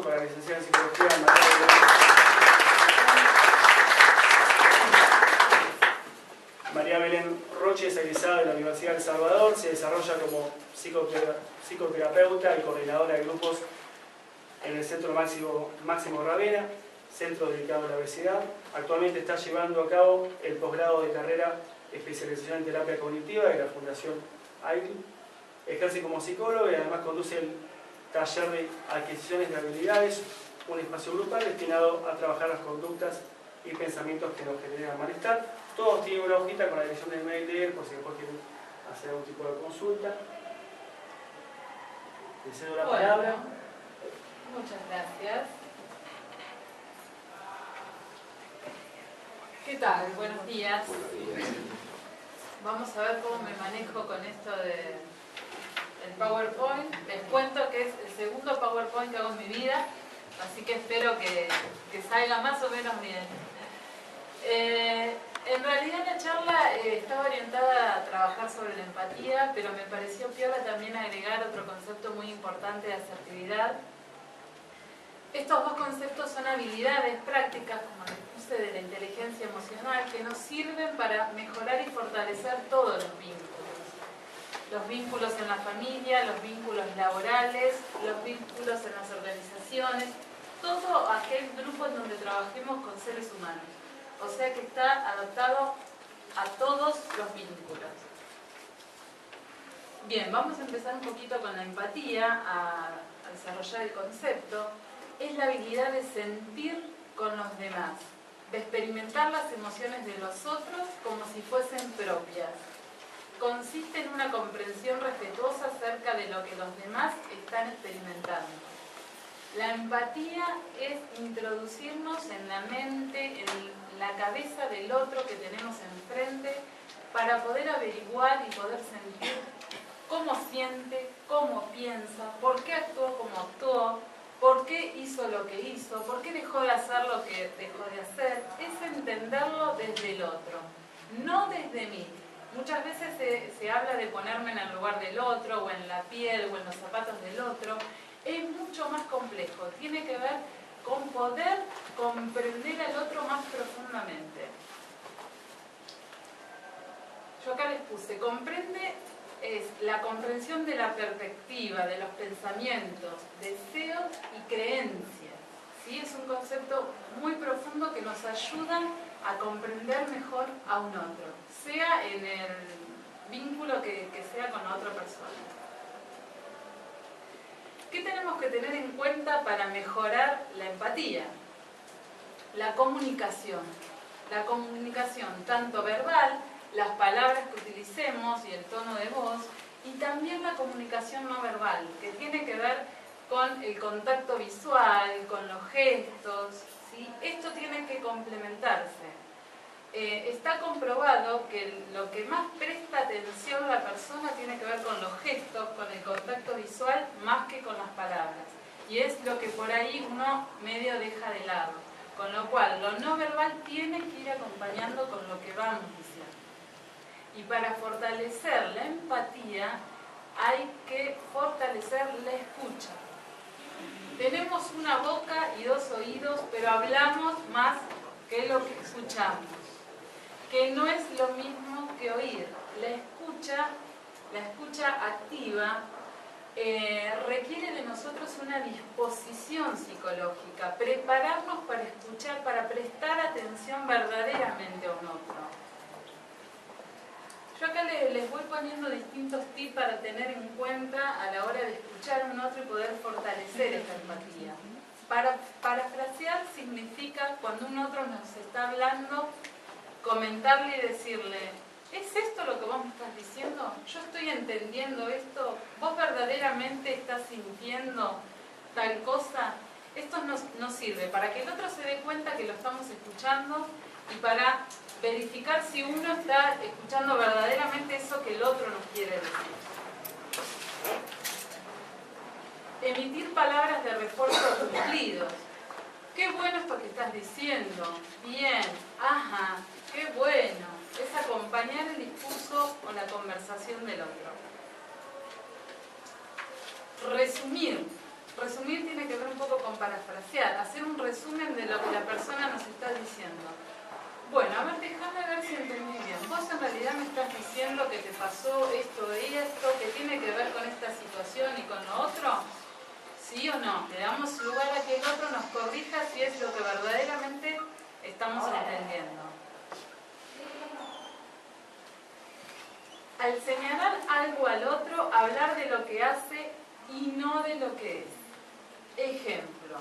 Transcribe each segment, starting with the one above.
para la licenciada en Psicología María Belén. María Belén Roche es egresada de la Universidad de El Salvador, se desarrolla como psicoterapeuta y coordinadora de grupos en el Centro Máximo Ravena, centro dedicado a la obesidad. Actualmente está llevando a cabo el posgrado de carrera especialización en terapia cognitiva de la Fundación AIL. Ejerce como psicólogo y además conduce el taller de adquisiciones de habilidades, un espacio grupal destinado a trabajar las conductas y pensamientos que nos generan malestar. Todos tienen una hojita con la dirección del mail de él, por si después quieren hacer algún tipo de consulta. Le cedo la palabra. Muchas gracias. ¿Qué tal? Buenos días. Vamos a ver cómo me manejo con esto del PowerPoint. Les cuento que es el segundo PowerPoint que hago en mi vida, así que espero que salga más o menos bien. En realidad la charla estaba orientada a trabajar sobre la empatía, pero me pareció piola también agregar otro concepto muy importante de asertividad. Estos dos conceptos son habilidades prácticas, como les puse, de la inteligencia emocional, que nos sirven para mejorar y fortalecer todos los vínculos. Los vínculos en la familia, los vínculos laborales, los vínculos en las organizaciones, todo aquel grupo en donde trabajemos con seres humanos. O sea que está adaptado a todos los vínculos. Bien, vamos a empezar un poquito con la empatía, a desarrollar el concepto. Es la habilidad de sentir con los demás, de experimentar las emociones de los otros como si fuesen propias. Consiste en una comprensión respetuosa acerca de lo que los demás están experimentando. La empatía es introducirnos en la mente, en la cabeza del otro que tenemos enfrente, para poder averiguar y poder sentir cómo siente, cómo piensa, por qué actuó como actuó, por qué hizo lo que hizo, por qué dejó de hacer lo que dejó de hacer. Es entenderlo desde el otro, no desde mí. Muchas veces se habla de ponerme en el lugar del otro, o en la piel, o en los zapatos del otro. Es mucho más complejo, tiene que ver con poder comprender al otro más profundamente. Yo acá les puse, comprende es la comprensión de la perspectiva, de los pensamientos, deseos y creencias. ¿Sí? Es un concepto muy profundo que nos ayuda a comprender mejor a un otro, sea en el vínculo que sea con la otra persona. ¿Qué tenemos que tener en cuenta para mejorar la empatía? La comunicación. La comunicación tanto verbal, las palabras que utilicemos y el tono de voz, y también la comunicación no verbal, que tiene que ver con el contacto visual, con los gestos, ¿sí? Esto tiene que complementarse. Está comprobado que lo que más presta atención la persona tiene que ver con los gestos, con el contacto visual, más que con las palabras. Y es lo que por ahí uno medio deja de lado. Con lo cual, lo no verbal tiene que ir acompañando con lo que vamos diciendo. Y para fortalecer la empatía, hay que fortalecer la escucha. Tenemos una boca y dos oídos, pero hablamos más que lo que escuchamos. Que no es lo mismo que oír. La escucha activa requiere de nosotros una disposición psicológica, prepararnos para escuchar, para prestar atención verdaderamente a un otro. Yo acá les voy poniendo distintos tips para tener en cuenta a la hora de escuchar a un otro y poder fortalecer esta empatía. Parafrasear significa cuando un otro nos está hablando, comentarle y decirle: ¿es esto lo que vos me estás diciendo? ¿Yo estoy entendiendo esto? ¿Vos verdaderamente estás sintiendo tal cosa? Esto nos sirve para que el otro se dé cuenta que lo estamos escuchando y para verificar si uno está escuchando verdaderamente eso que el otro nos quiere decir. Emitir palabras de refuerzo cumplidos. Qué bueno esto que estás diciendo. Bien. Ajá. Qué bueno. Es acompañar el discurso con la conversación del otro. Resumir. Resumir tiene que ver un poco con parafrasear, hacer un resumen de lo que la persona nos está diciendo. Bueno, a ver, déjame ver si entendí bien. Vos en realidad me estás diciendo que te pasó esto y esto, que tiene que ver con esta situación y con lo otro. ¿Sí o no? Le damos lugar a que el otro nos corrija si es lo que verdaderamente estamos entendiendo. Al señalar algo al otro, hablar de lo que hace y no de lo que es. Ejemplo.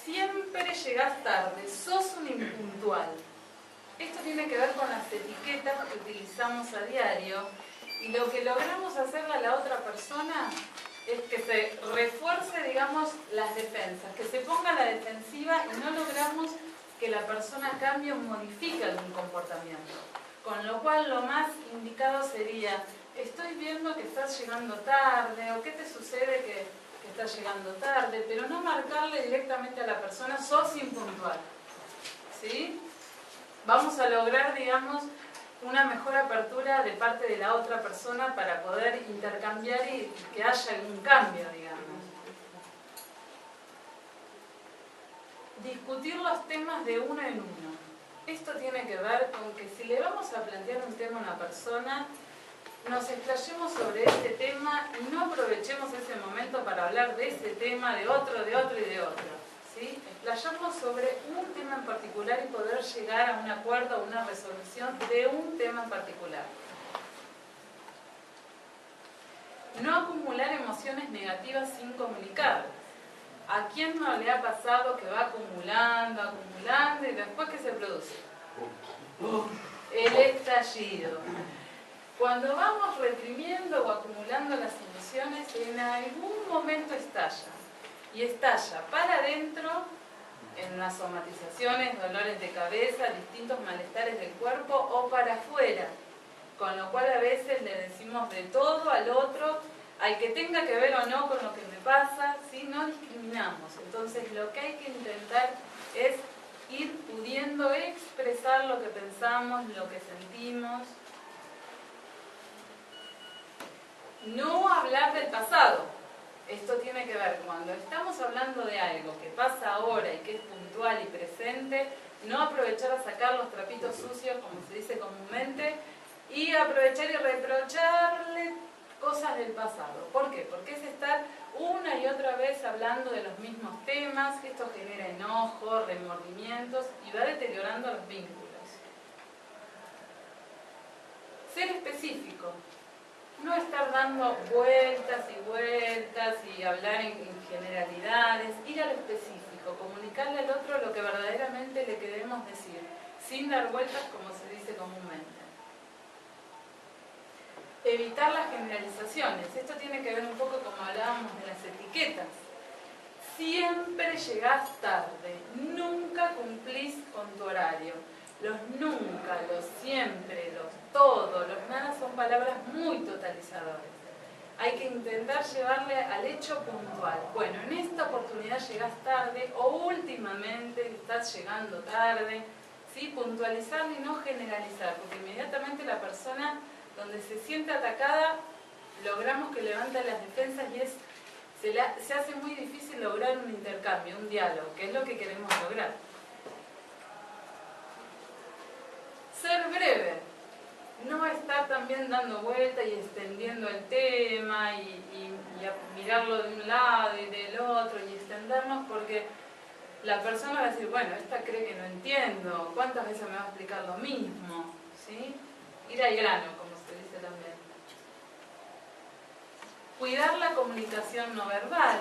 Siempre llegás tarde, sos un impuntual. Esto tiene que ver con las etiquetas que utilizamos a diario y lo que logramos hacerle a la otra persona es que se refuerce, digamos, las defensas, que se ponga a la defensiva y no logramos que la persona cambie o modifique algún comportamiento. Con lo cual lo más indicado sería, estoy viendo que estás llegando tarde o qué te sucede que estás llegando tarde, pero no marcarle directamente a la persona, sos impuntual. ¿Sí? Vamos a lograr, digamos, una mejor apertura de parte de la otra persona para poder intercambiar y que haya algún cambio, digamos. Discutir los temas de uno en uno. Esto tiene que ver con que si le vamos a plantear un tema a una persona, nos explayemos sobre este tema y no aprovechemos ese momento para hablar de ese tema, de otro y de otro. ¿Sí? Explayarnos sobre un tema en particular y poder llegar a un acuerdo o una resolución de un tema en particular. No acumular emociones negativas sin comunicarlas. ¿A quién no le ha pasado que va acumulando y después qué se produce? El estallido. Cuando vamos reprimiendo o acumulando las emociones, en algún momento estalla. Y estalla para adentro, en las somatizaciones, dolores de cabeza, distintos malestares del cuerpo, o para afuera. Con lo cual a veces le decimos de todo al otro, al que tenga que ver o no con lo que me pasa, ¿sí? No discriminamos. Entonces lo que hay que intentar es ir pudiendo expresar lo que pensamos, lo que sentimos. No hablar del pasado. Esto tiene que ver, cuando estamos hablando de algo que pasa ahora y que es puntual y presente, no aprovechar a sacar los trapitos sucios, como se dice comúnmente, y aprovechar y reprocharle cosas del pasado. ¿Por qué? Porque es estar una y otra vez hablando de los mismos temas, esto genera enojo, remordimientos y va deteriorando los vínculos. Ser específico. No estar dando vueltas y hablar en generalidades, ir a lo específico, comunicarle al otro lo que verdaderamente le queremos decir, sin dar vueltas como se dice comúnmente. Evitar las generalizaciones. Esto tiene que ver un poco como hablábamos de las etiquetas. Siempre llegás tarde, nunca cumplís con tu horario. Los nunca, los siempre, los todo, los nada son palabras muy totalizadoras. Hay que intentar llevarle al hecho puntual. Bueno, en esta oportunidad llegás tarde o últimamente estás llegando tarde. ¿Sí? Puntualizar y no generalizar, porque inmediatamente la persona donde se siente atacada, logramos que levante las defensas y se hace muy difícil lograr un intercambio, un diálogo, que es lo que queremos lograr. Ser breve, no estar también dando vuelta y extendiendo el tema y mirarlo de un lado y del otro y extendernos porque la persona va a decir, bueno, esta cree que no entiendo, ¿cuántas veces me va a explicar lo mismo? ¿Sí? Ir al grano, como se dice también. Cuidar la comunicación no verbal,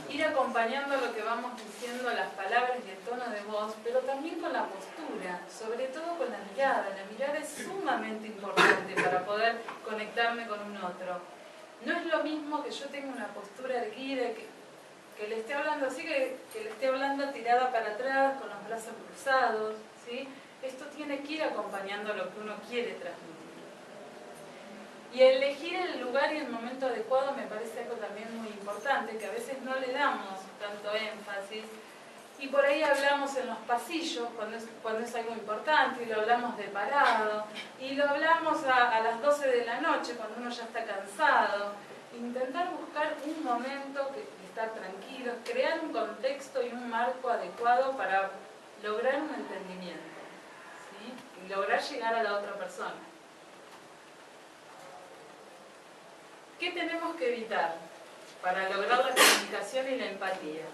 ir acompañando lo que vamos diciendo, las palabras y el tono de voz, pero también con la postura, sobre todo con la mirada. La mirada es sumamente importante para poder conectarme con un otro. No es lo mismo que yo tenga una postura erguida, que le esté hablando así, que le esté hablando tirada para atrás, con los brazos cruzados, ¿sí? Esto tiene que ir acompañando lo que uno quiere transmitir. Y elegir el lugar y el momento adecuado me parece algo también muy importante, que a veces no le damos tanto énfasis. Y por ahí hablamos en los pasillos, cuando es algo importante, y lo hablamos de parado, y lo hablamos a las 12 de la noche, cuando uno ya está cansado. Intentar buscar un momento que estar tranquilos, crear un contexto y un marco adecuado para lograr un entendimiento, ¿sí? Y lograr llegar a la otra persona. ¿Qué tenemos que evitar para lograr la comunicación y la empatía?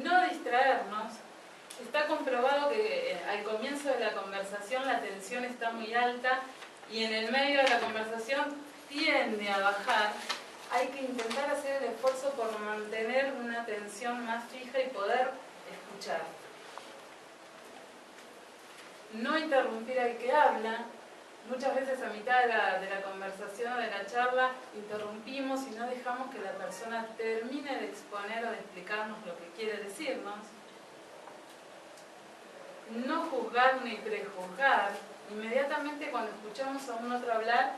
No distraernos. Está comprobado que al comienzo de la conversación la tensión está muy alta y en el medio de la conversación tiende a bajar. Hay que intentar hacer el esfuerzo por mantener una atención más fija y poder escuchar. No interrumpir al que habla. Muchas veces a mitad de la conversación o de la charla interrumpimos y no dejamos que la persona termine de exponer o de explicarnos lo que quiere decirnos. No juzgar ni prejuzgar. Inmediatamente cuando escuchamos a un otro hablar,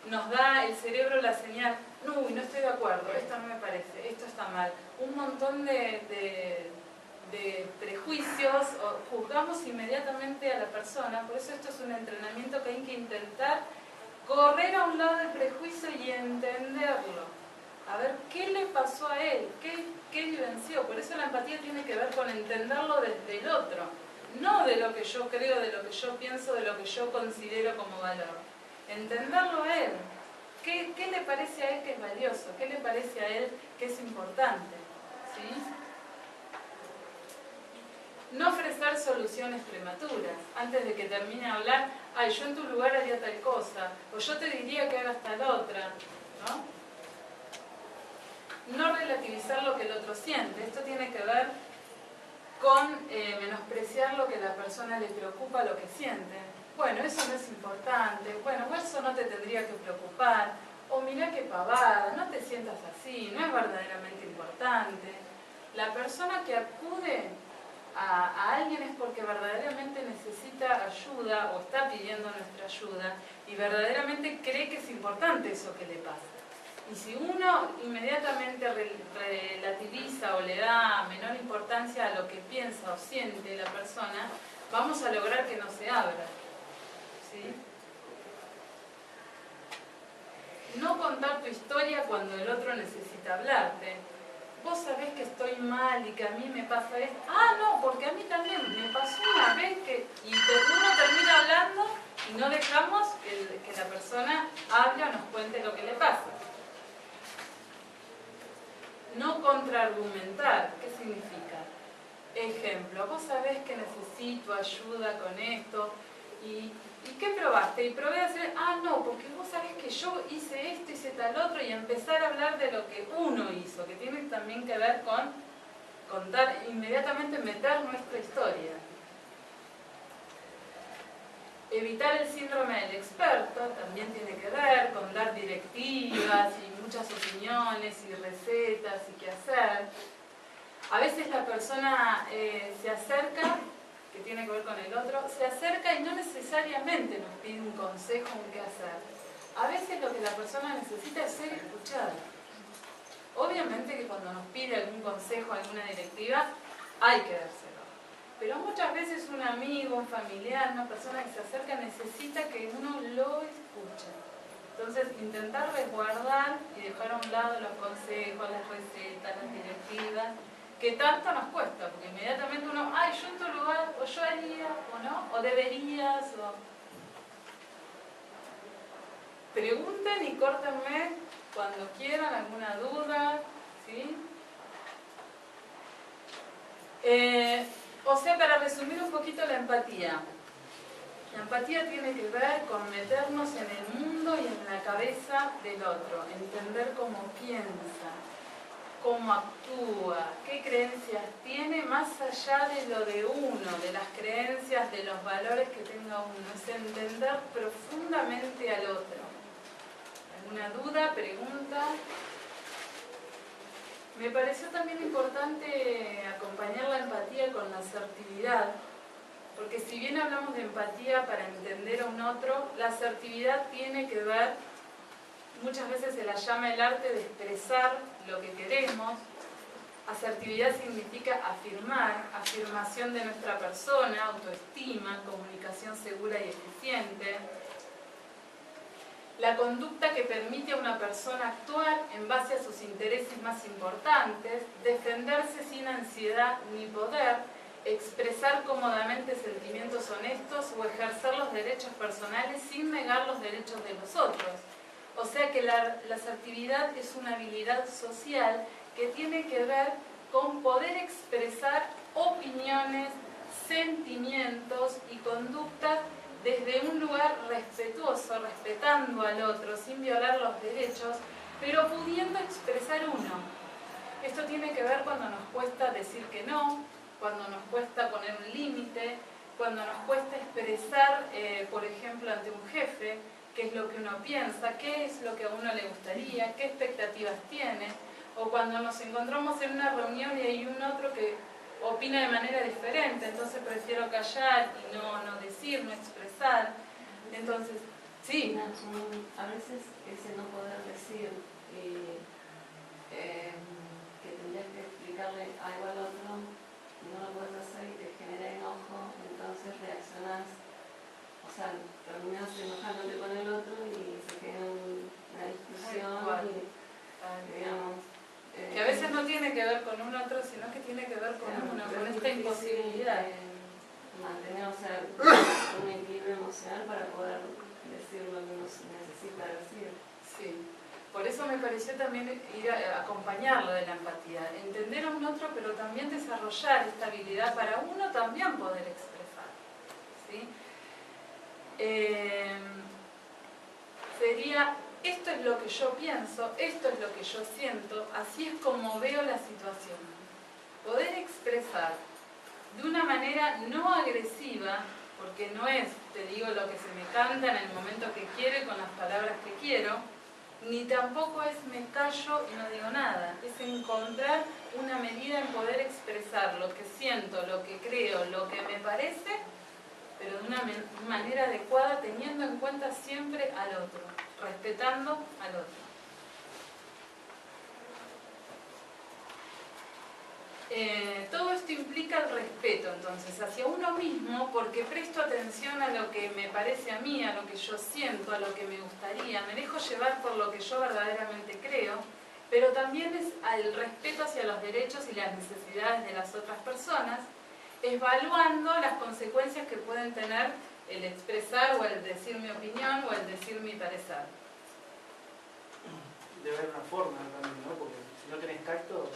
nos da el cerebro la señal, no estoy de acuerdo, esto no me parece, esto está mal. Un montón de prejuicios, o juzgamos inmediatamente a la persona. Por eso esto es un entrenamiento que hay que intentar correr a un lado del prejuicio y entenderlo. A ver, ¿qué le pasó a él? ¿Qué vivenció? Por eso la empatía tiene que ver con entenderlo desde el otro, no de lo que yo creo, de lo que yo pienso, de lo que yo considero como valor. Entenderlo a él. ¿Qué le parece a él que es valioso? ¿Qué le parece a él que es importante? ¿Sí? No ofrecer soluciones prematuras. Antes de que termine de hablar, yo en tu lugar haría tal cosa, o yo te diría que hagas tal otra, ¿no? No relativizar lo que el otro siente. Esto tiene que ver con menospreciar lo que a la persona le preocupa, lo que siente. Bueno, eso no es importante, bueno, eso no te tendría que preocupar, o mirá qué pavada, no te sientas así, no es verdaderamente importante. La persona que acude a alguien es porque verdaderamente necesita ayuda o está pidiendo nuestra ayuda y verdaderamente cree que es importante eso que le pasa. Y si uno inmediatamente relativiza o le da menor importancia a lo que piensa o siente la persona, vamos a lograr que no se abra. ¿Sí? No contar tu historia cuando el otro necesita hablarte. Vos sabés que estoy mal y que a mí me pasa esto. No, porque a mí también me pasó una vez que... Y uno termina hablando y no dejamos que la persona hable o nos cuente lo que le pasa. No contraargumentar. ¿Qué significa? Ejemplo, vos sabés que necesito ayuda con esto. ¿Y qué probaste? Y probé a hacer, no, porque vos sabés que yo hice esto, hice tal otro, y empezar a hablar de lo que uno hizo, que tiene también que ver con contar, inmediatamente meter nuestra historia. Evitar el síndrome del experto también tiene que ver con dar directivas y muchas opiniones y recetas y qué hacer. A veces la persona se acerca, que tiene que ver con el otro, se acerca y no necesariamente nos pide un consejo o un qué hacer. A veces lo que la persona necesita es ser escuchada. Obviamente que cuando nos pide algún consejo, alguna directiva, hay que dárselo. Pero muchas veces un amigo, un familiar, una persona que se acerca necesita que uno lo escuche. Entonces, intentar resguardar y dejar a un lado los consejos, las recetas, las directivas, que tanto nos cuesta, porque inmediatamente uno, yo en tu lugar, o yo haría, o no, o deberías, o... Pregunten y córtenme cuando quieran alguna duda, ¿sí? O sea, para resumir un poquito la empatía. La empatía tiene que ver con meternos en el mundo y en la cabeza del otro, entender cómo piensa, cómo actúa, qué creencias tiene más allá de lo de uno, de las creencias, de los valores que tenga uno. Es entender profundamente al otro. ¿Alguna duda, pregunta? Me pareció también importante acompañar la empatía con la asertividad, porque si bien hablamos de empatía para entender a un otro, la asertividad tiene que ver, muchas veces se la llama el arte de expresar lo que queremos. Asertividad significa afirmar, afirmación de nuestra persona, autoestima, comunicación segura y eficiente. la conducta que permite a una persona actuar en base a sus intereses más importantes, defenderse sin ansiedad ni poder, expresar cómodamente sentimientos honestos o ejercer los derechos personales sin negar los derechos de los otros. O sea que la asertividad es una habilidad social que tiene que ver con poder expresar opiniones, sentimientos y conductas desde un lugar respetuoso, respetando al otro, sin violar los derechos, pero pudiendo expresar uno. Esto tiene que ver cuando nos cuesta decir que no, cuando nos cuesta poner un límite, cuando nos cuesta expresar, por ejemplo, ante un jefe, qué es lo que uno piensa, qué es lo que a uno le gustaría, qué expectativas tiene, o cuando nos encontramos en una reunión y hay un otro que opina de manera diferente, entonces prefiero callar y no decir, no expresar. Entonces, sí. A veces ese no poder decir que tendrías que explicarle algo al otro, no lo puedes hacer y te genera enojo, entonces reaccionás, o sea, terminás enojándote con el otro y se queda una discusión y, digamos, que a veces no tiene que ver con un otro, sino que tiene que ver con uno, con esta imposibilidad. Mantener, o sea, un equilibrio emocional para poder decir lo que uno necesita decir. Sí. Por eso me pareció también ir a acompañarlo de la empatía, entender a un otro, pero también desarrollar esta habilidad para uno también poder expresar. ¿Sí? Sería, esto es lo que yo pienso, esto es lo que yo siento, así es como veo la situación. Poder expresar de una manera no agresiva, porque no es, te digo lo que se me canta en el momento que quiero y con las palabras que quiero, ni tampoco es me callo y no digo nada. Es encontrar una medida en poder expresar lo que siento, lo que creo, lo que me parece, pero de una manera adecuada, teniendo en cuenta siempre al otro, respetando al otro. Todo esto implica el respeto, entonces, hacia uno mismo, porque presto atención a lo que me parece a mí, a lo que yo siento, a lo que me gustaría, me dejo llevar por lo que yo verdaderamente creo, pero también es al respeto hacia los derechos y las necesidades de las otras personas, evaluando las consecuencias que pueden tener el expresar o el decir mi opinión o el decir mi parecer. Debe haber una forma también, ¿no? Porque si no tenés tacto...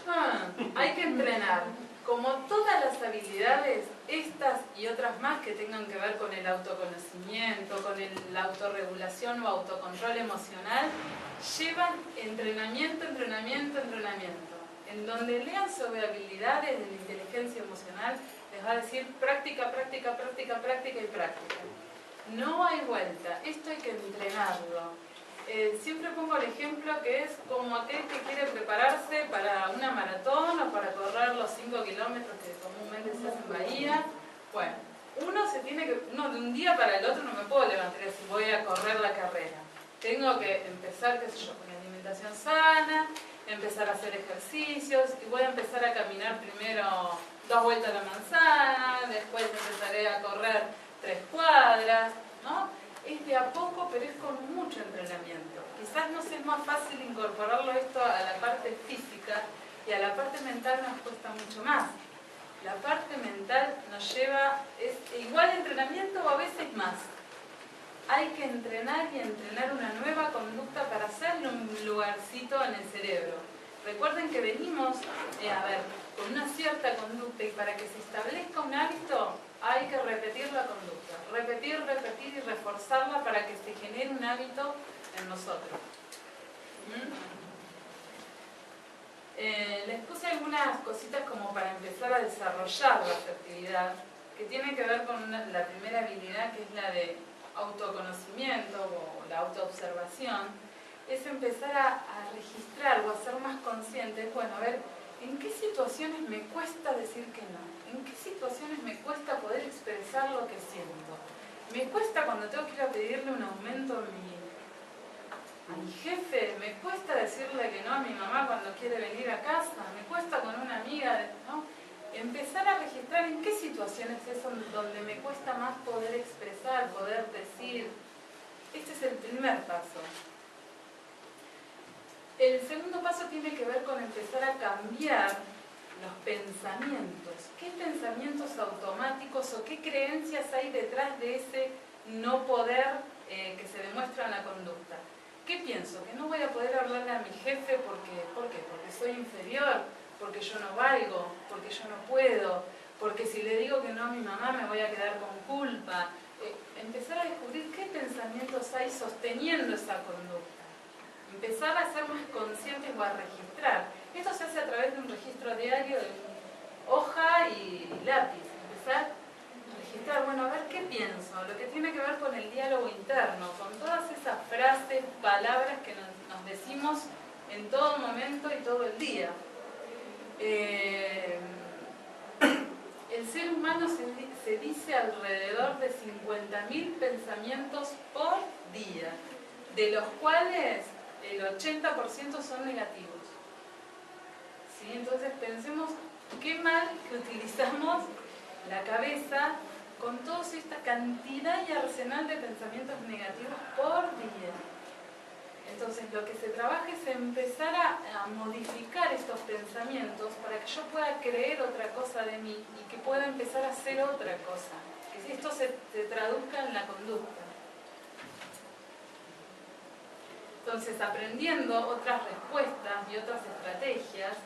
Hay que entrenar. Como todas las habilidades, estas y otras más que tengan que ver con el autoconocimiento, con la autorregulación o autocontrol emocional, llevan entrenamiento, entrenamiento, entrenamiento. En donde lean sobre habilidades de la inteligencia emocional, les va a decir práctica, práctica, práctica, práctica y práctica. No hay vuelta, esto hay que entrenarlo. Siempre pongo el ejemplo que es como aquel que quiere prepararse para una maratón o para correr los 5 kilómetros que comúnmente se hacen en Bahía. Bueno, uno de un día para el otro no me puedo levantar y decir voy a correr la carrera. Tengo que empezar, qué sé yo, con alimentación sana, empezar a hacer ejercicios y voy a empezar a caminar primero 2 vueltas a la manzana, después empezaré a correr 3 cuadras, ¿no? Es de a poco, pero es con mucho entrenamiento. Quizás nos es más fácil incorporarlo esto a la parte física y a la parte mental nos cuesta mucho más. La parte mental nos lleva, es igual entrenamiento o a veces más. Hay que entrenar y entrenar una nueva conducta para hacerle un lugarcito en el cerebro. Recuerden que venimos, con una cierta conducta y para que se establezca un hábito hay que repetir la conducta. Repetir, repetir y reforzarla para que se genere un hábito en nosotros. Les puse algunas cositas como para empezar a desarrollar la asertividad, que tiene que ver con la primera habilidad, que es la de autoconocimiento o la autoobservación. Es empezar a registrar o a ser más consciente. Bueno, a ver, ¿en qué situaciones me cuesta decir que no? ¿En qué situaciones me cuesta poder expresar lo que siento? Me cuesta cuando tengo que ir a pedirle un aumento a mi jefe, me cuesta decirle que no a mi mamá cuando quiere venir a casa, me cuesta con una amiga, ¿no? Empezar a registrar en qué situaciones es donde me cuesta más poder expresar, poder decir. Este es el primer paso. El segundo paso tiene que ver con empezar a cambiar los pensamientos. ¿Qué pensamientos automáticos o qué creencias hay detrás de ese no poder que se demuestra en la conducta? ¿Qué pienso? ¿Que no voy a poder hablarle a mi jefe ¿por qué? Porque soy inferior, porque yo no valgo, porque yo no puedo, porque si le digo que no a mi mamá me voy a quedar con culpa. Empezar a descubrir qué pensamientos hay sosteniendo esa conducta. Empezar a ser más conscientes o a registrar. Esto se hace a través de un registro diario de hoja y lápiz. Empezar a registrar, bueno, a ver qué pienso, lo que tiene que ver con el diálogo interno, con todas esas frases, palabras que nos decimos en todo momento y todo el día. El ser humano se dice alrededor de 50.000 pensamientos por día, de los cuales el 80% son negativos. ¿Sí? Entonces pensemos qué mal que utilizamos la cabeza con toda esta cantidad y arsenal de pensamientos negativos por día. Entonces lo que se trabaja es empezar a modificar estos pensamientos para que yo pueda creer otra cosa de mí y que pueda empezar a hacer otra cosa. Que esto se traduzca en la conducta. Entonces, aprendiendo otras respuestas y otras estrategias.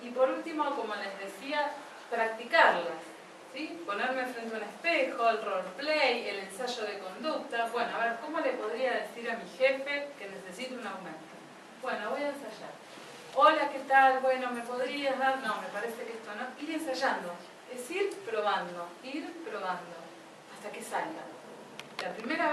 Y por último, como les decía, practicarlas. ¿Sí? Ponerme frente a un espejo, el roleplay, el ensayo de conducta. Bueno, a ver, ¿cómo le podría decir a mi jefe que necesito un aumento? Bueno, voy a ensayar. Hola, ¿qué tal? Bueno, ¿me podrías dar? No, me parece que esto no. Ir ensayando. Es ir probando, hasta que salga. La primera vez